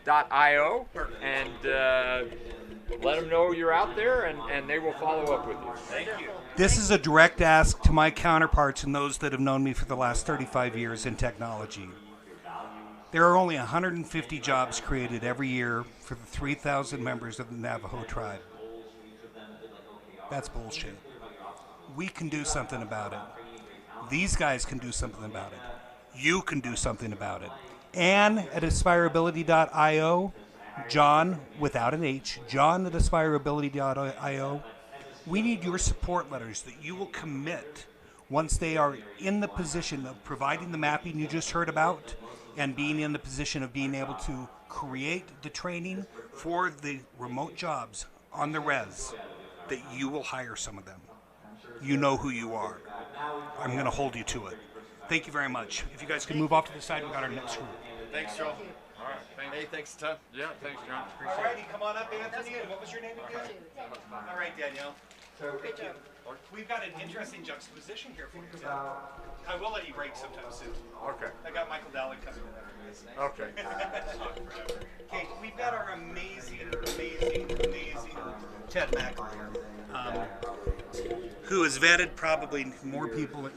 coletech.io and let them know you're out there, and they will follow up with you. Thank you. This is a direct ask to my counterparts and those that have known me for the last 35 years in technology. There are only 150 jobs created every year for the 3,000 members of the Navajo tribe. That's bullshit. We can do something about it. These guys can do something about it. You can do something about it. And at aspireability.io, John, without an H, John at aspireability.io, we need your support letters that you will commit once they are in the position of providing the mapping you just heard about and being in the position of being able to create the training for the remote jobs on the res, that you will hire some of them. You know who you are. I'm going to hold you to it. Thank you very much. If you guys can move off to the side, we got our next group. Thanks, Joel. All right, thanks. Hey, thanks a ton. Yeah, thanks, John. All righty, come on up, Anthony. And what was your name again? All right, Danielle. Thank you. We've got an interesting juxtaposition here for you. I will let you break sometime soon. Okay. I got Michael Dallin coming in. Okay. Okay, we've got our amazing Ted McAleer, who has vetted probably more people.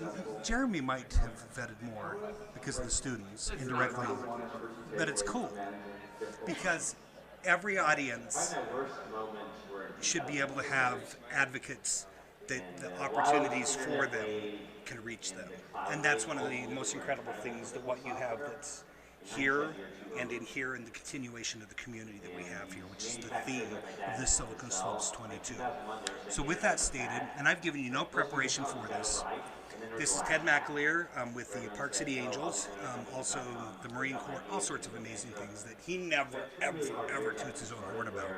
Jeremy might have vetted more because of the students indirectly, but it's cool because every audience should be able to have advocates that the opportunities for them can reach them. And that's one of the most incredible things that what you have that's here and in here in the continuation of the community that we have here, which is the theme of this Silicon Slopes 22. So with that stated, and I've given you no preparation for this, this is Ted McAleer with the Park City Angels, also the Marine Corps, all sorts of amazing things that he never, ever toots his own horn about.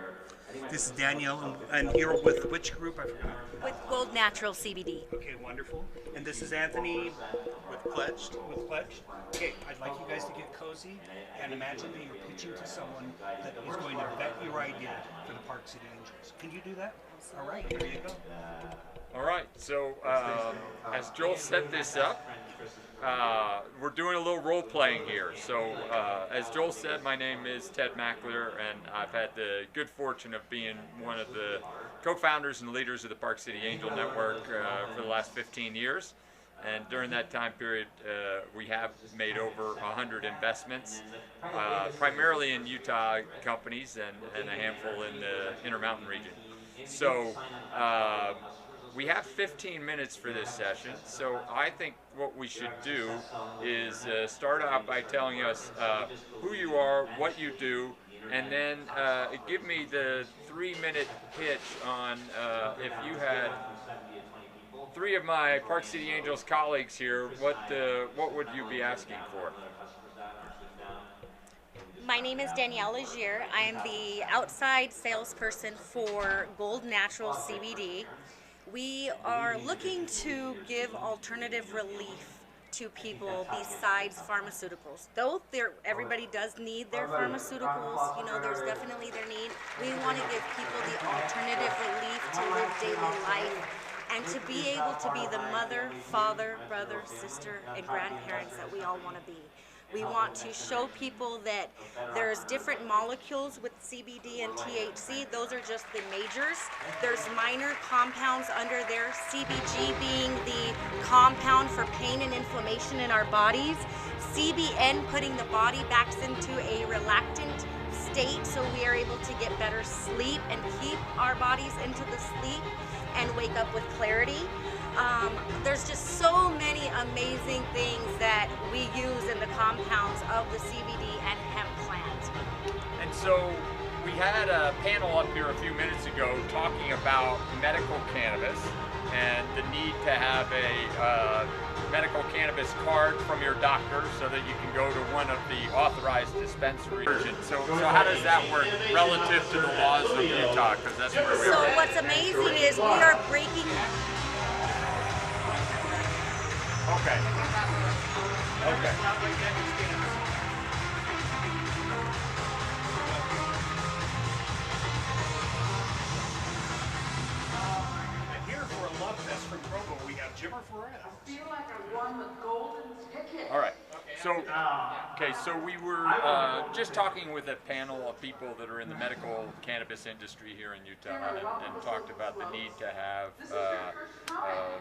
This is Danielle, and here with which group? I forgot. With Gold Natural CBD. Okay, wonderful. And this is Anthony with Pledged. Okay, I'd like you guys to get cozy and imagine that you're pitching to someone that is going to vet your idea for the Park City Angels. Can you do that? All right, here you go. All right, so as Joel set this up, we're doing a little role playing here. So as Joel said, my name is Ted McAleer, and I've had the good fortune of being one of the co-founders and leaders of the Park City Angel Network for the last 15 years. And during that time period, we have made over 100 investments, primarily in Utah companies and a handful in the Intermountain region. So we have 15 minutes for this session, so I think what we should do is start out by telling us who you are, what you do, and then give me the 3-minute pitch on if you had 3 of my Park City Angels colleagues here, what would you be asking for? My name is Daniella Azire. I am the outside salesperson for Gold Natural CBD. We are looking to give alternative relief to people besides pharmaceuticals. Though everybody does need their pharmaceuticals, you know, there's definitely their need. We want to give people the alternative relief to live daily life and to be able to be the mother, father, brother, sister, and grandparents that we all want to be. We want to show people that there's different molecules with CBD and THC. Those are just the majors. There's minor compounds under there, CBG being the compound for pain and inflammation in our bodies, CBN putting the body back into a relactant state so we are able to get better sleep and keep our bodies into the sleep and wake up with clarity. There's just so many amazing things that we use in the compounds of the CBD and hemp plant. And so we had a panel up here a few minutes ago talking about medical cannabis and the need to have a medical cannabis card from your doctor so that you can go to one of the authorized dispensaries. So how does that work relative to the laws of Utah? Because that's where we are. So what's amazing is we are breaking. Okay. Okay. And here for a love fest from Provo, we have Jimmer Ferreira. I feel like I won the golden ticket. All right. So Okay, so we were just talking with a panel of people that are in the medical cannabis industry here in Utah, and talked about the need to have a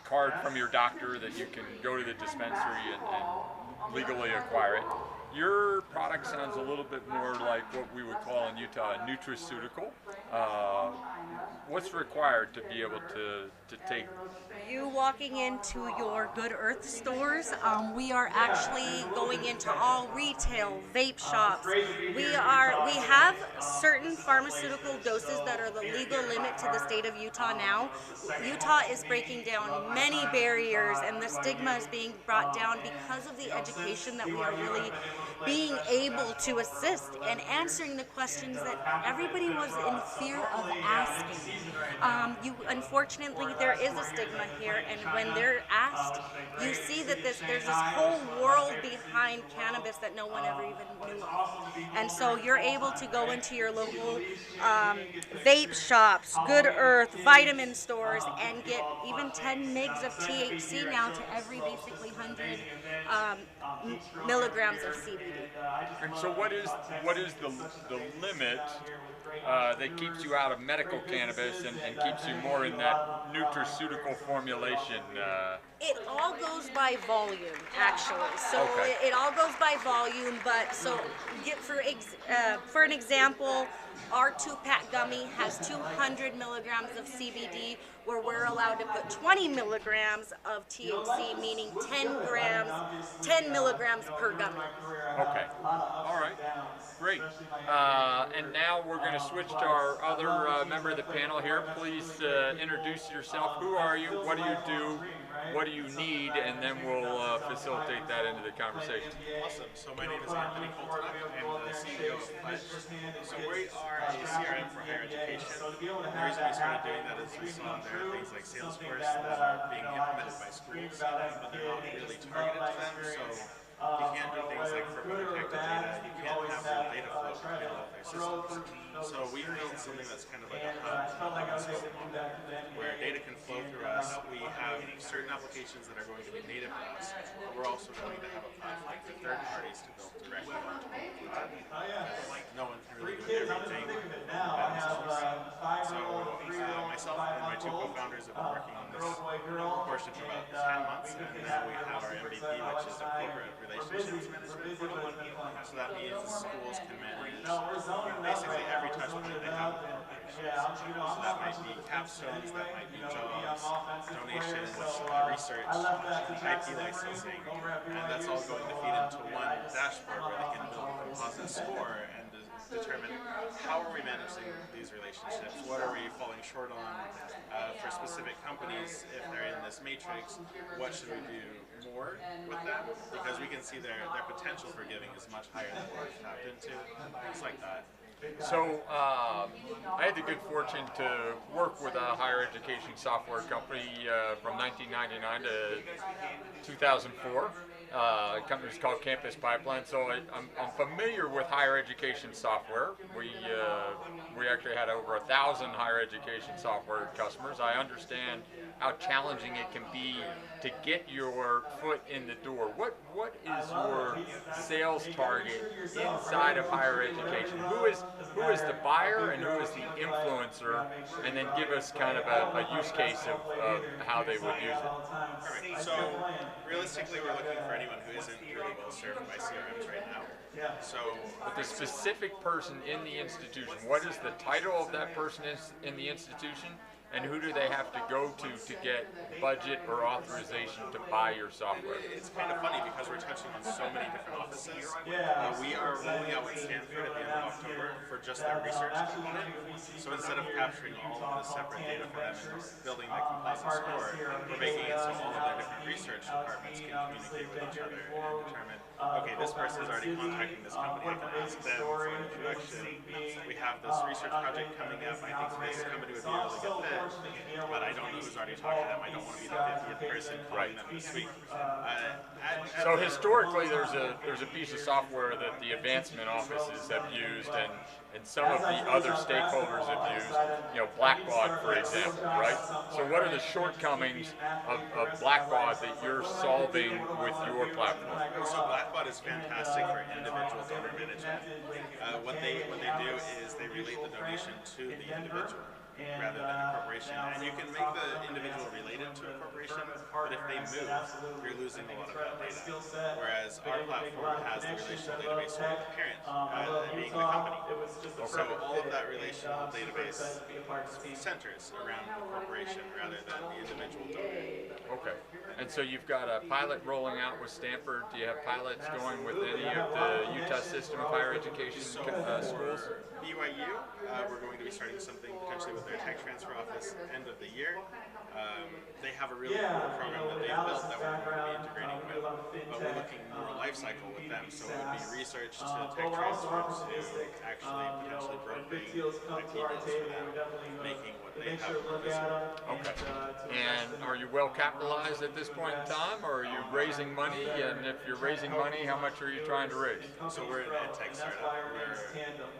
card from your doctor that you can go to the dispensary and legally acquire it. Your product sounds a little bit more like what we would call in Utah a nutraceutical. What's required to be able to take? You walking into your Good Earth stores, we are actually going into all retail vape shops. We have certain pharmaceutical doses that are the legal limit to the state of Utah now. Utah is breaking down many barriers, and the stigma is being brought down because of the education that we are really being able to assist and answering the questions that everybody was in fear of asking. Unfortunately, there is a stigma here, and when they're asked, you see that there's this whole world behind cannabis that no one ever even knew of. And so you're able to go into your local vape shops, Good Earth, vitamin stores, and get even 10 mgs of THC now to every basically 100 milligrams of CBD. And so what is the limit that keeps you out of medical cannabis and keeps you more in that nutraceutical formulation? It all goes by volume, actually. So Okay. it all goes by volume, but so for an example, our 2-pack gummy has 200 milligrams of CBD, where we're allowed to put 20 milligrams of THC, meaning 10 milligrams per gummy. Okay. All right. Great. And now we're going to switch to our other member of the panel here. Please introduce yourself. Who are you? What do you do? What do you need? And then we'll facilitate that into the conversation. Awesome. So my name is Anthony Coletech. I'm the CEO of Pledge. So we are a CRM for higher education. The reason we started doing that is we saw there are things like Salesforce that are being implemented by schools, but they're not really targeted to them. So you can't do things like for protected data. You can't have real data flow between all of their systems. So we built something that's kind of like a hub, like a scope model, where data can flow through us. We have certain applications that are going to be native to us, but we're also going to have a platform for third parties to build directly onto our platform. No one can really do everything. So myself and my two co-founders have been working on this portion for about 10 months, and now we have our MVP, which is a corporate relationships management portal. So that means schools can manage basically every touch point they have with corporations. So that might be capstones, that might be jobs, donations, research, IP licensing, and that's all going to feed into one dashboard where they can build a composite score and determine how are we managing these relationships, what are we falling short on for specific companies if they're in this matrix, what should we do more with them, because we can see their potential for giving is much higher than what we've tapped into, things like that. So I had the good fortune to work with a higher education software company from 1999 to 2004. The company's called Campus Pipeline, so I'm familiar with higher education software. We actually had over 1,000 higher education software customers. I understand how challenging it can be to get your foot in the door. What is your sales target inside of higher education? Who is the buyer and who is the influencer? And then give us kind of a use case of how they would use it. Perfect. So realistically, we're looking for anyone who isn't really well served by CRMs right now. So But the specific person in the institution, what is the title of that person in the institution? And who do they have to go to get budget or authorization to buy your software? it's kind of funny because we're touching on so many different offices. We are rolling out with Stanford at the end of October for just their research component. So instead of capturing all of the separate data for them and building the composite score, we're making it so all of their different research departments can communicate with each other and determine, okay, this person is already contacting this company, I can ask them for introduction. We have this research project coming up. I think this company would be a really good fit, but I don't know who's already talking to them. I don't want to be the 50th person calling them this week. So historically, there's a piece of software that the advancement offices have used, and some of the other stakeholders have used. Blackbaud, for example, right? So what are the shortcomings of Blackbaud that you're solving with your platform? So Blackbaud is fantastic for individual donor management. What they do is they relate the donation to the individual rather than a corporation. And you can make the individual related to a corporation, but if they move, you're losing a lot of that data. Whereas our platform has the relational database with the parent, being the company. So all of that relational database centers around the corporation rather than the individual donor. Okay. And so you've got a pilot rolling out with Stanford. Do you have pilots going with any of the Utah system of higher education schools? BYU, we're going to be starting something potentially with their tech transfer office end of the year. They have a really cool program that they've built that we're going to be integrating with, but we're looking more life cycle with them. So it would be research to tech transfer to actually potentially brokering IP deals for them, making what they have more visible. Okay. And are you well capitalized at this point in time, or are you raising money? And if you're raising money, how much are you trying to raise? So we're an ed tech startup.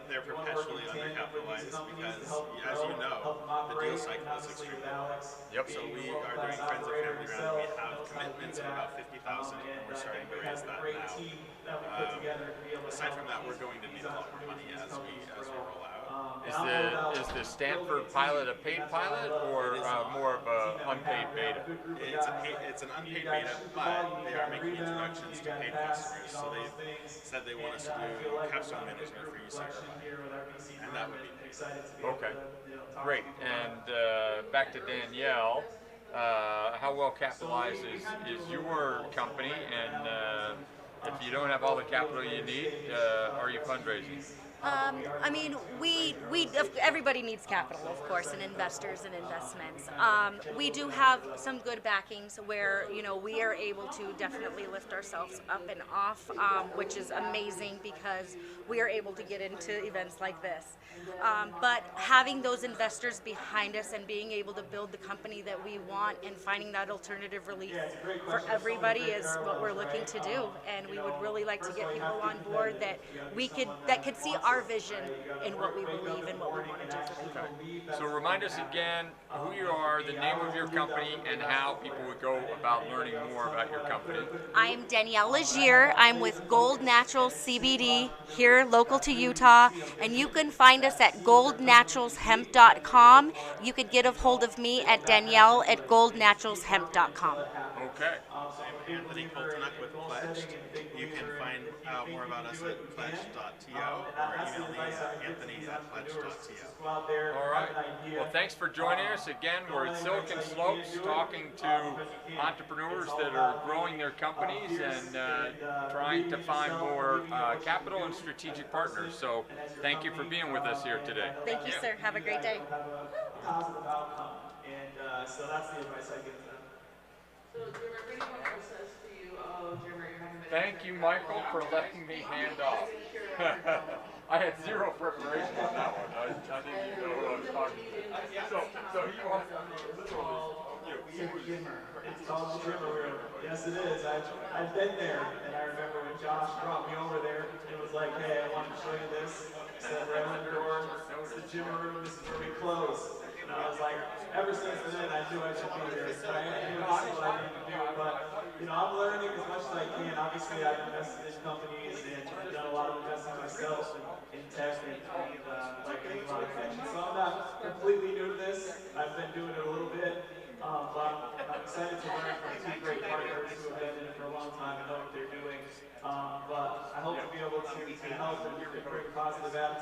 They're perpetually undercapitalized because, as you know, the deal cycle is extremely long. Yep. So we are doing friends and family round. We have commitments of about 50,000, and we're starting to raise that now. Aside from that, we're going to need a lot more money as we roll out. Is the Stanford pilot a paid pilot or more of an unpaid beta? It's an unpaid beta, but they are making introductions to paid customers. So they said they want us to do capstone management for you, and that would be paid. Okay, great. And back to Danielle. How well capitalized is your company, and if you don't have all the capital you need, are you fundraising? I mean, everybody needs capital, of course, and investors and investments. We do have some good backings where, we are able to definitely lift ourselves up and off, which is amazing because we are able to get into events like this. But having those investors behind us and being able to build the company that we want and finding that alternative relief for everybody is what we're looking to do. And we would really like to get people on board that could see our vision in what we believe and what we want to do for people. Okay. So remind us again who you are, the name of your company, and how people would go about learning more about your company. I am Daniella Azire. I'm with Gold Natural CBD here local to Utah, and you can find us at goldnaturalshemp.com. You could get a hold of me at Danielle@goldnaturalshemp.com. Okay. I'm Anthony Coltonuck with Pledged. You can find out more about us at pledged.to or email me at anthony@pledged.to. All right. Well, thanks for joining us. Again, we're at Silicon Slopes talking to entrepreneurs that are growing their companies and trying to find more capital and strategic partners. So thank you for being with us here today. Thank you, sir. Have a great day. So that's the advice I give them. So, Jim, if anyone says to you, "Oh, Jim, you're having a..." Thank you, Michael, for letting me hand off. I had zero preparation on that one. I didn't even know who I was talking to. So he wants to It's called the Jimmer Room. Yes, it is. I've been there, and I remember when Josh brought me over there. It was like, "Hey, I want to show you this." Said right on the door, "It's the Jimmer Room. This is where we close." And I was like, ever since then, I knew I should be there. But I knew this is what I need to do. But I'm learning as much as I can. Obviously, I've invested in companies and I've done a lot of investing myself in tech and like a lot of things. So I'm not completely new to this. I've been doing it a little bit. But I'm excited to learn from two great partners who have been in it for a long time and know what they're doing. But I hope to be able to help and bring a positive attitude.